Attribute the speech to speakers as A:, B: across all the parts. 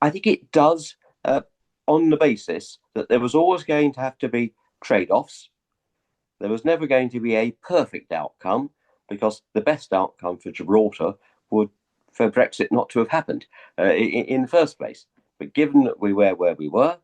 A: I think it does, on the basis that there was always going to have to be trade-offs. There was never going to be a perfect outcome, because the best outcome for Gibraltar would for Brexit not to have happened in the first place. But given that we were where we were,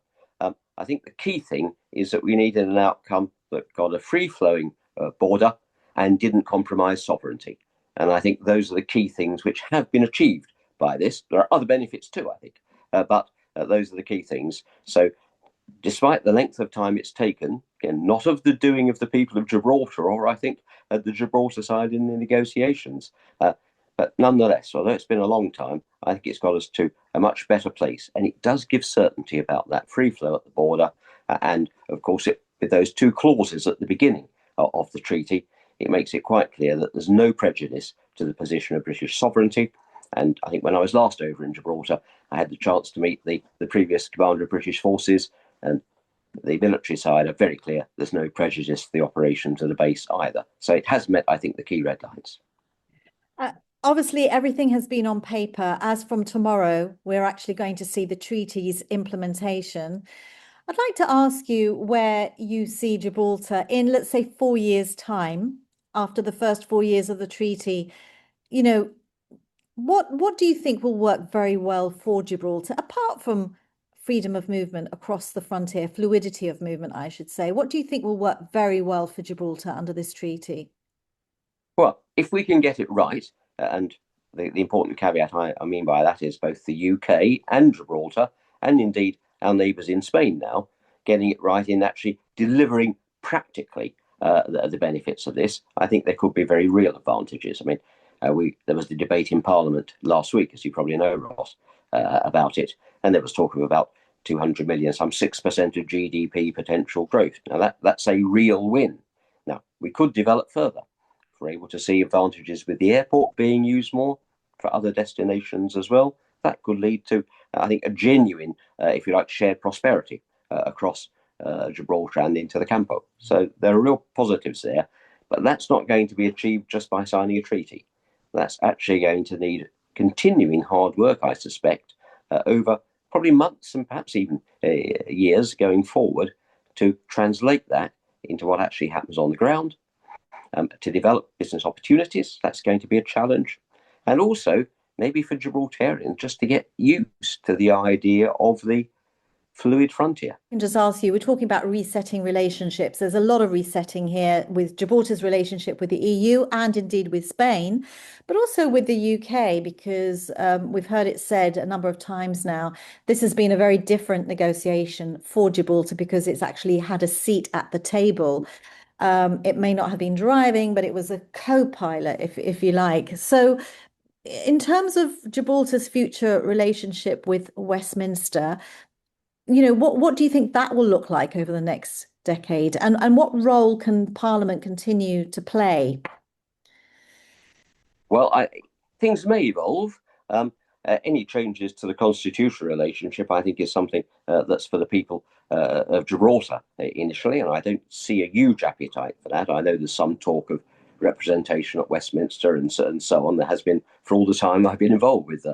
A: I think the key thing is that we needed an outcome that got a free-flowing border and didn't compromise sovereignty. And I think those are the key things which have been achieved by this. There are other benefits too, I think, but those are the key things. So despite the length of time it's taken, again, not of the doing of the people of Gibraltar, or I think at the Gibraltar side in the negotiations, but nonetheless, although it's been a long time, I think it's got us to a much better place. And it does give certainty about that free flow at the border. And of course, with those two clauses at the beginning of the treaty, it makes it quite clear that there's no prejudice to the position of British sovereignty. And I think when I was last over in Gibraltar, I had the chance to meet the previous commander of British forces, and the military side are very clear there's no prejudice to the operations of the base either. So it has met, I think, the key red lines.
B: Obviously, everything has been on paper. As from tomorrow, we're actually going to see the treaty's implementation. I'd like to ask you where you see Gibraltar in, let's say, 4 years' time, after the first 4 years of the treaty. You know, what do you think will work very well for Gibraltar, apart from freedom of movement across the frontier, fluidity of movement, I should say? What do you think will work very well for Gibraltar under this treaty?
A: Well, if we can get it right, and the important caveat I mean by that is both the UK and Gibraltar, and indeed our neighbours in Spain now, getting it right in actually delivering practically the benefits of this, I think there could be very real advantages. I mean, there was the debate in Parliament last week, as you probably know, Ross, about it, and there was talk of about 200 million, some 6% of GDP potential growth. Now that's a real win. Now we could develop further. If we're able to see advantages with the airport being used more for other destinations as well, that could lead to, I think, a genuine, if you like, shared prosperity across Gibraltar and into the Campo. So there are real positives there, but that's not going to be achieved just by signing a treaty. That's actually going to need continuing hard work, I suspect, over probably months and perhaps even years going forward, to translate that into what actually happens on the ground. To develop business opportunities, that's going to be a challenge. And also, maybe for Gibraltarians, just to get used to the idea of the fluid frontier.
B: I can just ask you, we're talking about resetting relationships. There's a lot of resetting here with Gibraltar's relationship with the EU and indeed with Spain, but also with the UK, because we've heard it said a number of times now, this has been a very different negotiation for Gibraltar because it's actually had a seat at the table. It may not have been driving, but it was a co-pilot, if you like. So in terms of Gibraltar's future relationship with Westminster, what do you think that will look like over the next decade? And what role can Parliament continue to play?
A: Well, things may evolve. Any changes to the constitutional relationship, I think, is something that's for the people of Gibraltar initially, and I don't see a huge appetite for that. I know there's some talk of representation at Westminster and so on. There has been for all the time I've been involved with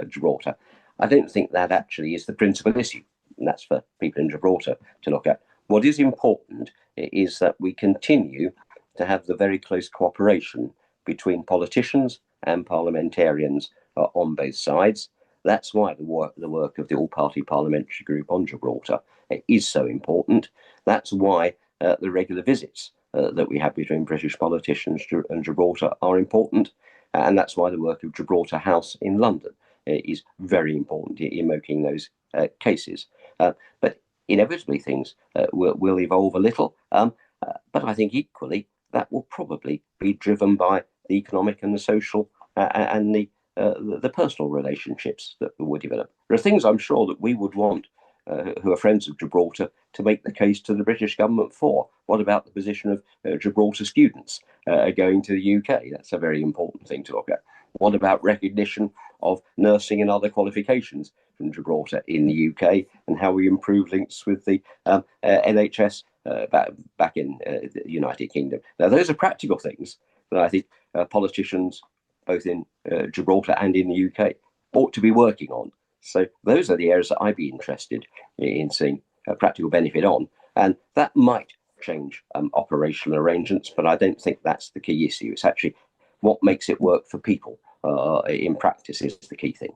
A: Gibraltar. I don't think that actually is the principal issue, and that's for people in Gibraltar to look at. What is important is that we continue to have the very close cooperation between politicians and parliamentarians on both sides. That's why the work of the All-Party Parliamentary Group on Gibraltar is so important. That's why the regular visits that we have between British politicians and Gibraltar are important. And that's why the work of Gibraltar House in London is very important in making those cases. But inevitably things will evolve a little. But I think equally that will probably be driven by the economic and the social and the personal relationships that will develop. There are things I'm sure that we would want, who are friends of Gibraltar, to make the case to the British government for. What about the position of Gibraltar students going to the UK? That's a very important thing to look at. What about recognition of nursing and other qualifications from Gibraltar in the UK, and how we improve links with the NHS back in the United Kingdom? Now, those are practical things that I think politicians, both in Gibraltar and in the UK, ought to be working on So those are the areas that I'd be interested in seeing a practical benefit on, and that might change operational arrangements, but I don't think that's the key issue. It's actually what makes it work for people in practice is the key thing.